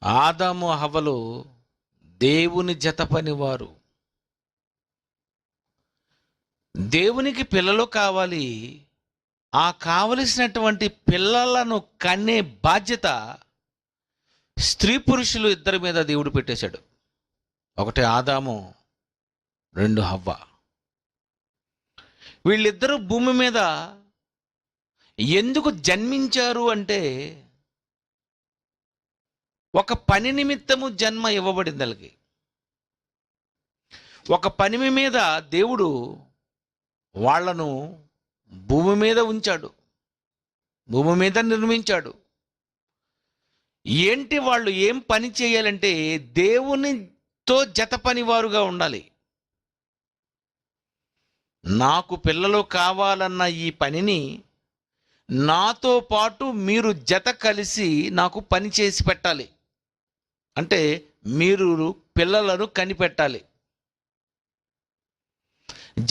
ఆదాము హవ్వలు దేవుని జత పనివారు. దేవునికి పిల్లలు కావాలి. ఆ కావలసినటువంటి పిల్లలను కనే బాధ్యత స్త్రీ పురుషులు ఇద్దరి మీద దేవుడు పెట్టేశాడు. ఒకటి ఆదాము, రెండు హవ్వ. వీళ్ళిద్దరూ భూమి మీద ఎందుకు జన్మించారు అంటే ఒక పని నిమిత్తము జన్మ ఇవ్వబడింది వాళ్ళకి. ఒక పని మీద దేవుడు వాళ్లను భూమి మీద ఉంచాడు, భూమి మీద నిర్మించాడు. ఏంటి వాళ్ళు ఏం పని చేయాలంటే దేవునితో జత పనివారుగా ఉండాలి. నాకు పిల్లలు కావాలన్న ఈ పనిని నాతో పాటు మీరు జత కలిసి నాకు పని చేసి పెట్టాలి. అంటే మీరు పిల్లలను కనిపెట్టాలి.